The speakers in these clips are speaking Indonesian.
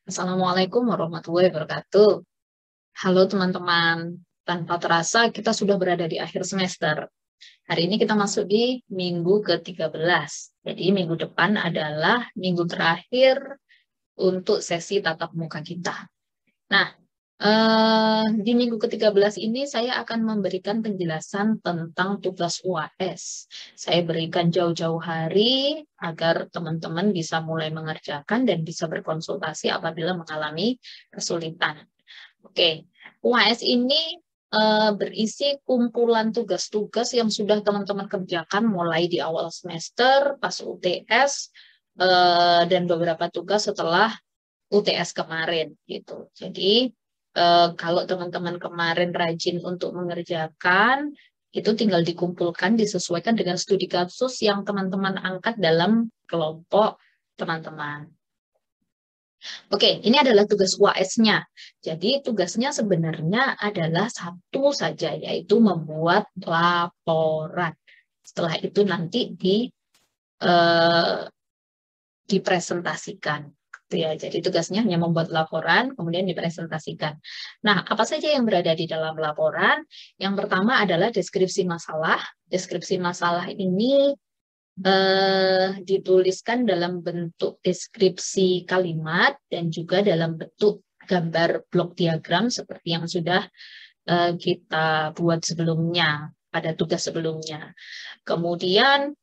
Assalamualaikum warahmatullahi wabarakatuh. Halo teman-teman, tanpa terasa kita sudah berada di akhir semester. Hari ini kita masuk di minggu ke-13. Jadi minggu depan adalah minggu terakhir untuk sesi tatap muka kita. Nah, di minggu ke-13 ini saya akan memberikan penjelasan tentang tugas UAS. Saya berikan jauh-jauh hari agar teman-teman bisa mulai mengerjakan dan bisa berkonsultasi apabila mengalami kesulitan. Oke, UAS ini berisi kumpulan tugas-tugas yang sudah teman-teman kerjakan mulai di awal semester, pas UTS, dan beberapa tugas setelah UTS kemarin gitu. Jadi kalau teman-teman kemarin rajin untuk mengerjakan, itu tinggal dikumpulkan, disesuaikan dengan studi kasus yang teman-teman angkat dalam kelompok teman-teman. Oke, ini adalah tugas UAS-nya. Jadi tugasnya sebenarnya adalah satu saja, yaitu membuat laporan. Setelah itu nanti dipresentasikan. Ya, jadi tugasnya hanya membuat laporan, kemudian dipresentasikan. Nah, apa saja yang berada di dalam laporan? Yang pertama adalah deskripsi masalah. Deskripsi masalah ini dituliskan dalam bentuk deskripsi kalimat dan juga dalam bentuk gambar blok diagram seperti yang sudah kita buat sebelumnya, pada tugas sebelumnya. Kemudian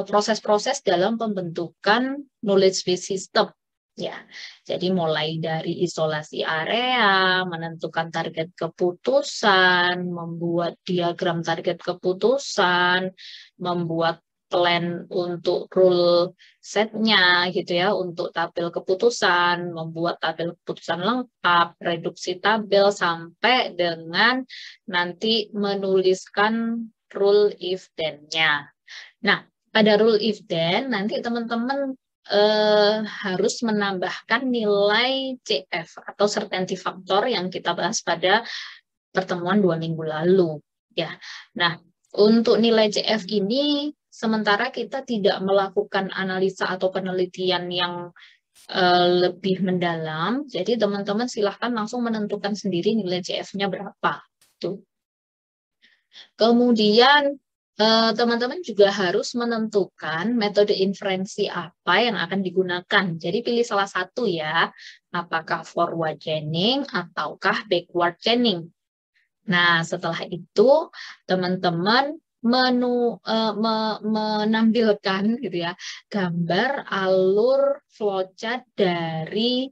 proses-proses dalam pembentukan knowledge base system. Ya, jadi mulai dari isolasi area, menentukan target keputusan, membuat diagram target keputusan, membuat plan untuk rule setnya gitu ya, untuk tabel keputusan, membuat tabel keputusan lengkap, reduksi tabel sampai dengan nanti menuliskan rule if then-nya. Nah, pada rule if then nanti teman-teman harus menambahkan nilai CF atau certainty factor yang kita bahas pada pertemuan 2 minggu lalu. Ya, nah untuk nilai CF ini sementara kita tidak melakukan analisa atau penelitian yang lebih mendalam, jadi teman-teman silahkan langsung menentukan sendiri nilai CF-nya berapa. Tuh. Kemudian teman-teman juga harus menentukan metode inferensi apa yang akan digunakan. Jadi pilih salah satu ya, apakah forward chaining ataukah backward chaining. Nah, setelah itu teman-teman menampilkan gitu ya gambar alur flowchart dari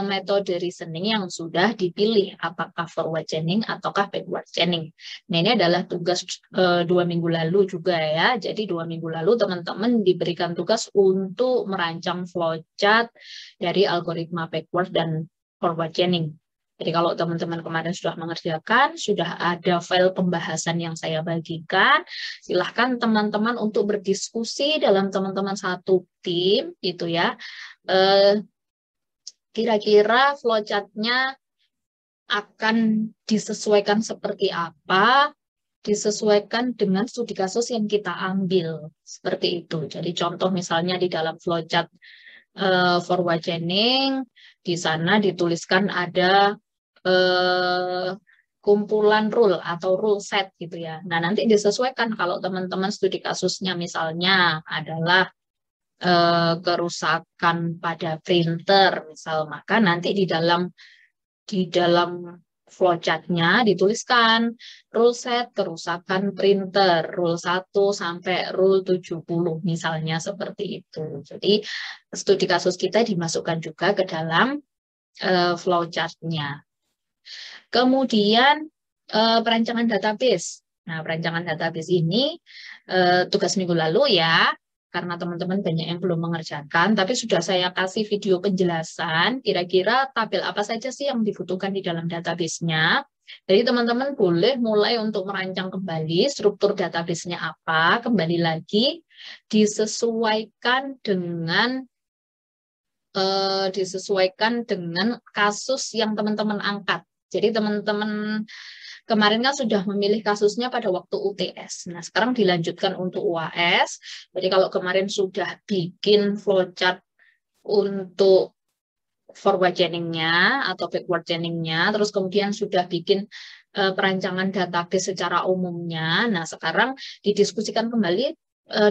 metode reasoning yang sudah dipilih, apakah forward chaining ataukah backward chaining. Nah, ini adalah tugas 2 minggu lalu juga ya. Jadi 2 minggu lalu teman-teman diberikan tugas untuk merancang flowchart dari algoritma backward dan forward chaining. Jadi kalau teman-teman kemarin sudah mengerjakan, sudah ada file pembahasan yang saya bagikan, silahkan teman-teman untuk berdiskusi dalam teman-teman satu tim gitu ya. Kira-kira flowchart-nya akan disesuaikan seperti apa, disesuaikan dengan studi kasus yang kita ambil. Seperti itu. Jadi contoh misalnya di dalam flowchart forward chaining, di sana dituliskan ada kumpulan rule atau rule set gitu ya. Nah, nanti disesuaikan kalau teman-teman studi kasusnya misalnya adalah kerusakan pada printer misal, maka nanti di dalam flowchart-nya dituliskan rule set kerusakan printer, rule 1 sampai rule 70 misalnya seperti itu. Jadi studi kasus kita dimasukkan juga ke dalam flowchart-nya. Kemudian perancangan database. Nah, perancangan database ini tugas minggu lalu ya, karena teman-teman banyak yang belum mengerjakan, tapi sudah saya kasih video penjelasan, kira-kira tabel apa saja sih yang dibutuhkan di dalam database-nya. Jadi teman-teman boleh mulai untuk merancang kembali struktur database-nya apa, kembali lagi disesuaikan dengan kasus yang teman-teman angkat. Jadi teman-teman kemarin kan sudah memilih kasusnya pada waktu UTS. Nah, sekarang dilanjutkan untuk UAS. Jadi kalau kemarin sudah bikin flowchart untuk forward chaining-nya atau backward chaining-nya, terus kemudian sudah bikin perancangan database secara umumnya. Nah, sekarang didiskusikan kembali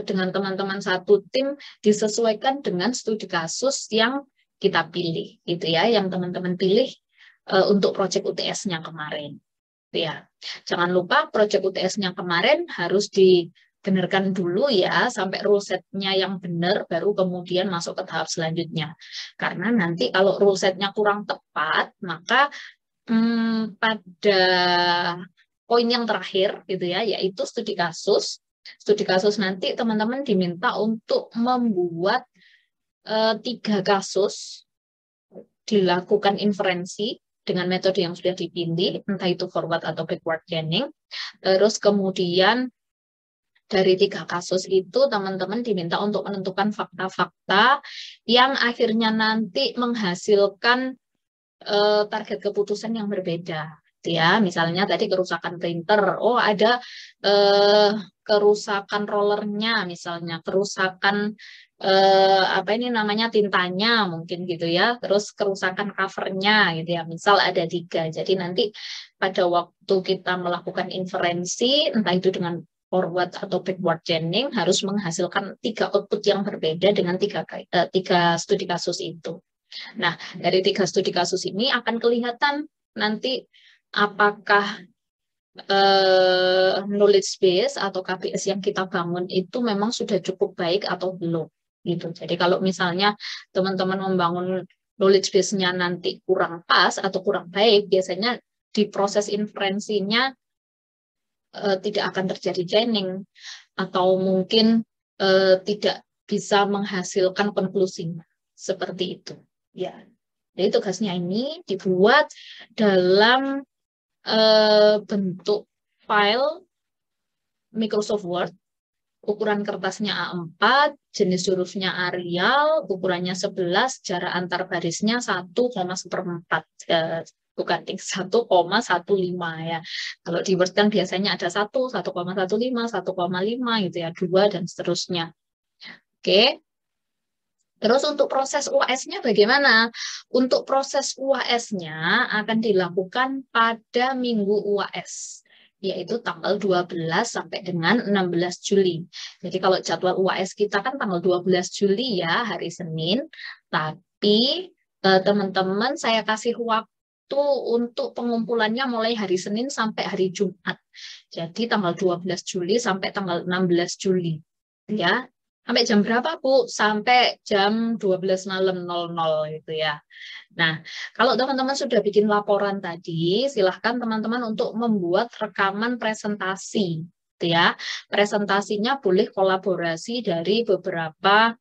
dengan teman-teman satu tim, disesuaikan dengan studi kasus yang kita pilih, gitu ya, yang teman-teman pilih untuk proyek UTS-nya kemarin. Ya, jangan lupa proyek UTS-nya kemarin harus dibenarkan dulu ya, sampai rule set-nya yang benar, baru kemudian masuk ke tahap selanjutnya. Karena nanti kalau rule set-nya kurang tepat, maka pada poin yang terakhir gitu ya, yaitu studi kasus. Studi kasus nanti teman-teman diminta untuk membuat 3 kasus, dilakukan inferensi dengan metode yang sudah dipilih, entah itu forward atau backward chaining. Terus kemudian dari 3 kasus itu teman-teman diminta untuk menentukan fakta-fakta yang akhirnya nanti menghasilkan target keputusan yang berbeda. Ya, misalnya tadi kerusakan printer, oh ada kerusakan rollernya, misalnya kerusakan apa ini namanya tintanya mungkin gitu ya, terus kerusakan covernya gitu ya, misal ada 3. Jadi nanti pada waktu kita melakukan inferensi, entah itu dengan forward atau backward chaining, harus menghasilkan 3 output yang berbeda dengan 3 studi kasus itu. Nah, dari 3 studi kasus ini akan kelihatan nanti apakah knowledge base atau KBS yang kita bangun itu memang sudah cukup baik atau belum. Gitu. Jadi kalau misalnya teman-teman membangun knowledge base-nya nanti kurang pas atau kurang baik, biasanya di proses inferensinya tidak akan terjadi chaining atau mungkin tidak bisa menghasilkan konklusinya. Seperti itu. Ya, jadi tugasnya ini dibuat dalam bentuk file Microsoft Word, ukuran kertasnya A4, jenis hurufnya Arial, ukurannya 11, jarak antar barisnya 1,1/4. Bukan 1,15 ya. Kalau di Word kan biasanya ada 1, 1,15, 1,5 gitu ya, 2 dan seterusnya. Oke. Terus untuk proses UAS-nya bagaimana? Untuk proses UAS-nya akan dilakukan pada minggu UAS, yaitu tanggal 12 sampai dengan 16 Juli. Jadi kalau jadwal UAS kita kan tanggal 12 Juli ya, hari Senin, tapi teman-teman saya kasih waktu untuk pengumpulannya mulai hari Senin sampai hari Jumat. Jadi tanggal 12 Juli sampai tanggal 16 Juli. Ya, sampai jam berapa, Bu? Sampai jam 12 malam 00 gitu ya. Nah, kalau teman-teman sudah bikin laporan tadi, silahkan teman-teman untuk membuat rekaman presentasi. Gitu ya. Presentasinya boleh kolaborasi dari beberapa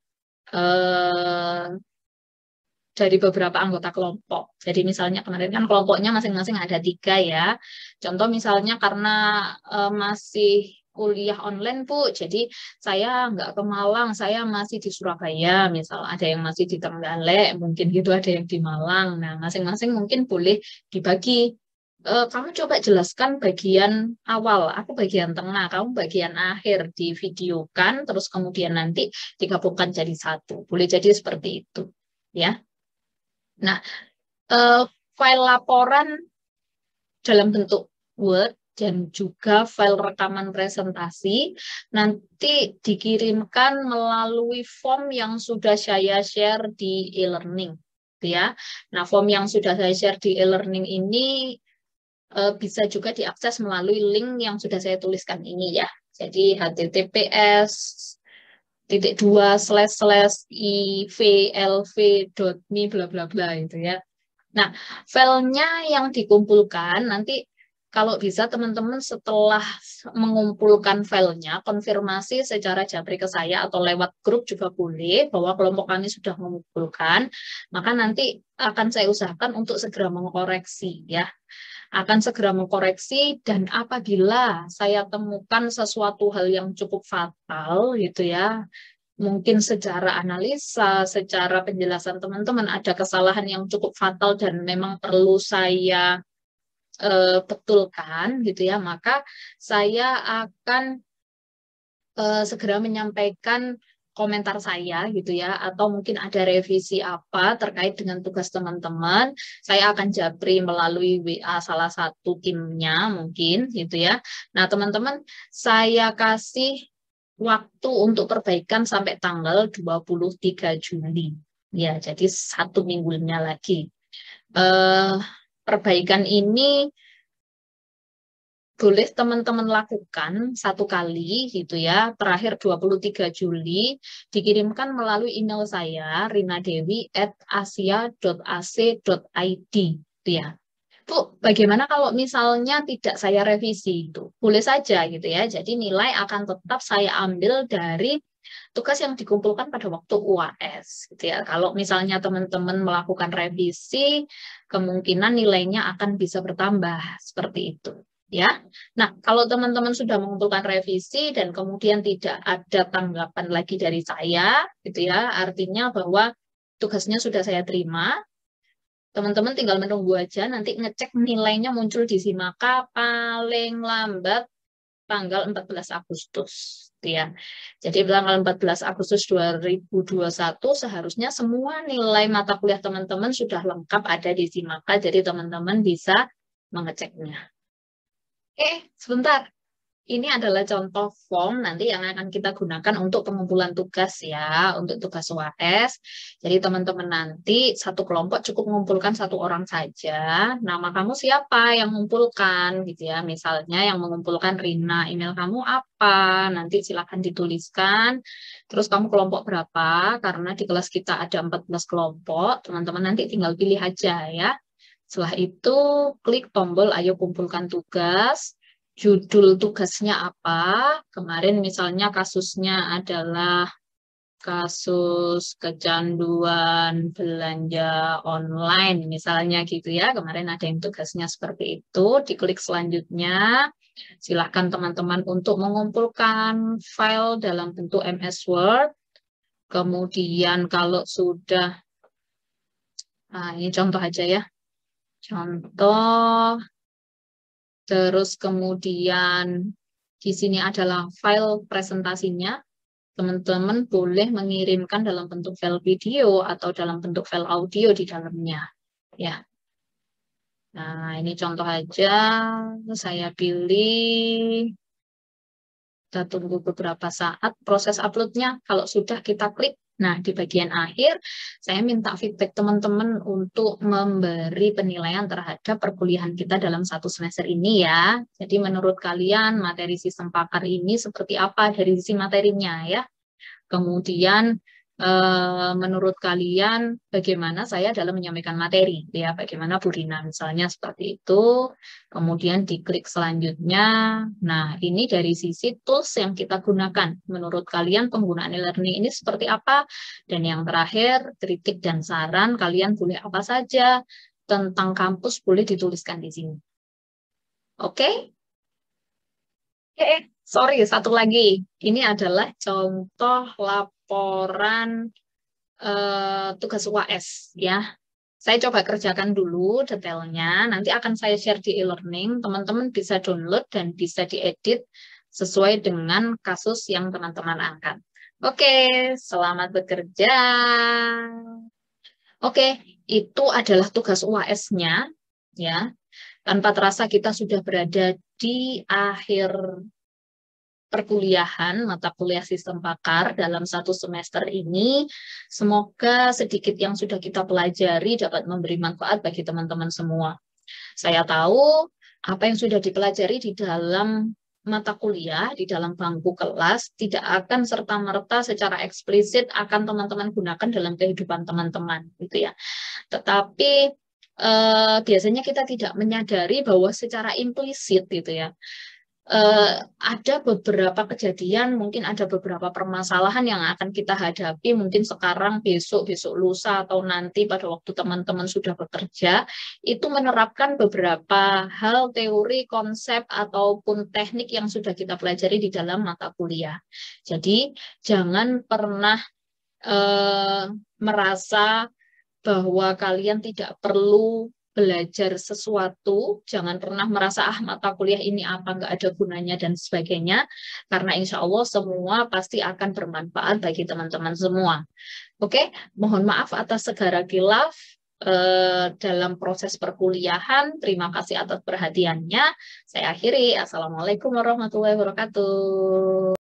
anggota kelompok. Jadi misalnya kemarin kan kelompoknya masing-masing ada 3 ya. Contoh misalnya karena masih kuliah online, Bu, jadi saya nggak ke Malang, saya masih di Surabaya, misal ada yang masih di Trenggalek, mungkin gitu ada yang di Malang. Nah, masing-masing mungkin boleh dibagi. Kamu coba jelaskan bagian awal, aku bagian tengah, kamu bagian akhir, di videokan, terus kemudian nanti digabungkan jadi satu. Boleh jadi seperti itu, ya. Nah, file laporan dalam bentuk Word dan juga file rekaman presentasi nanti dikirimkan melalui form yang sudah saya share di e-learning. Ya. Nah, form yang sudah saya share di e-learning ini bisa juga diakses melalui link yang sudah saya tuliskan ini ya. Jadi https://ivlv.me bla bla bla itu ya. Nah, filenya yang dikumpulkan nanti kalau bisa teman-teman setelah mengumpulkan filenya, konfirmasi secara japri ke saya atau lewat grup juga boleh bahwa kelompok kami sudah mengumpulkan, maka nanti akan saya usahakan untuk segera mengkoreksi ya. Akan segera mengkoreksi dan apabila saya temukan sesuatu hal yang cukup fatal gitu ya, mungkin secara analisa, secara penjelasan teman-teman ada kesalahan yang cukup fatal dan memang perlu saya betulkan gitu ya, maka saya akan segera menyampaikan komentar saya gitu ya, atau mungkin ada revisi apa terkait dengan tugas teman-teman, saya akan japri melalui WA salah satu timnya mungkin gitu ya. Nah, teman-teman, saya kasih waktu untuk perbaikan sampai tanggal 23 Juli. Ya, jadi 1 minggunya lagi. Perbaikan ini boleh teman-teman lakukan 1 kali gitu ya, terakhir 23 Juli, dikirimkan melalui email saya, rinadewi@asia.ac.id gitu ya. Bu, bagaimana kalau misalnya tidak saya revisi itu? Boleh saja gitu ya, jadi nilai akan tetap saya ambil dari tugas yang dikumpulkan pada waktu UAS gitu ya. Kalau misalnya teman-teman melakukan revisi, kemungkinan nilainya akan bisa bertambah seperti itu ya. Nah, kalau teman-teman sudah mengumpulkan revisi dan kemudian tidak ada tanggapan lagi dari saya gitu ya, artinya bahwa tugasnya sudah saya terima, teman-teman tinggal menunggu aja nanti ngecek nilainya muncul di Simaka paling lambat tanggal 14 Agustus ya. Jadi tanggal 14 Agustus 2021 seharusnya semua nilai mata kuliah teman-teman sudah lengkap ada di Simaka, jadi teman-teman bisa mengeceknya. Sebentar. Ini adalah contoh form nanti yang akan kita gunakan untuk pengumpulan tugas ya, untuk tugas UAS. Jadi teman-teman nanti satu kelompok cukup mengumpulkan 1 orang saja. Nama kamu siapa yang mengumpulkan gitu ya. Misalnya yang mengumpulkan Rina, email kamu apa? Nanti silakan dituliskan. Terus kamu kelompok berapa? Karena di kelas kita ada 14 kelompok. Teman-teman nanti tinggal pilih aja ya. Setelah itu klik tombol ayo kumpulkan tugas. Judul tugasnya apa? Kemarin misalnya kasusnya adalah kasus kecanduan belanja online misalnya gitu ya. Kemarin ada yang tugasnya seperti itu. Diklik selanjutnya. Silahkan teman-teman untuk mengumpulkan file dalam bentuk MS Word. Kemudian kalau sudah, nah ini contoh aja ya. Contoh. Terus kemudian di sini adalah file presentasinya. Teman-teman boleh mengirimkan dalam bentuk file video atau dalam bentuk file audio di dalamnya. Ya. Nah, ini contoh aja. Saya pilih. Kita tunggu beberapa saat proses uploadnya. Kalau sudah kita klik. Nah, di bagian akhir, saya minta feedback teman-teman untuk memberi penilaian terhadap perkuliahan kita dalam 1 semester ini ya. Jadi menurut kalian materi sistem pakar ini seperti apa dari sisi materinya ya. Kemudian menurut kalian bagaimana saya dalam menyampaikan materi ya, bagaimana Bu Rina misalnya seperti itu. Kemudian diklik selanjutnya. Nah, ini dari sisi tools yang kita gunakan. Menurut kalian penggunaan e-learning ini seperti apa? Dan yang terakhir, kritik dan saran kalian boleh apa saja tentang kampus boleh dituliskan di sini. Oke? Sorry, satu lagi. Ini adalah contoh laporan tugas UAS ya. Saya coba kerjakan dulu detailnya, nanti akan saya share di e-learning, teman-teman bisa download dan bisa diedit sesuai dengan kasus yang teman-teman angkat. Oke, selamat bekerja. Oke, itu adalah tugas UAS-nya ya. Tanpa terasa kita sudah berada di akhir perkuliahan, mata kuliah sistem pakar dalam 1 semester ini. Semoga sedikit yang sudah kita pelajari dapat memberi manfaat bagi teman-teman semua. Saya tahu apa yang sudah dipelajari di dalam mata kuliah, di dalam bangku kelas, tidak akan serta-merta secara eksplisit akan teman-teman gunakan dalam kehidupan teman-teman, gitu ya. Tetapi biasanya kita tidak menyadari bahwa secara implisit, gitu ya, ada beberapa kejadian, mungkin ada beberapa permasalahan yang akan kita hadapi mungkin sekarang, besok, besok lusa, atau nanti pada waktu teman-teman sudah bekerja, itu menerapkan beberapa hal, teori, konsep, ataupun teknik yang sudah kita pelajari di dalam mata kuliah. Jadi, jangan pernah merasa bahwa kalian tidak perlu belajar sesuatu, jangan pernah merasa mata kuliah ini apa nggak ada gunanya dan sebagainya, karena insya Allah semua pasti akan bermanfaat bagi teman-teman semua. Oke, mohon maaf atas segala khilaf dalam proses perkuliahan. Terima kasih atas perhatiannya. Saya akhiri. Assalamualaikum warahmatullahi wabarakatuh.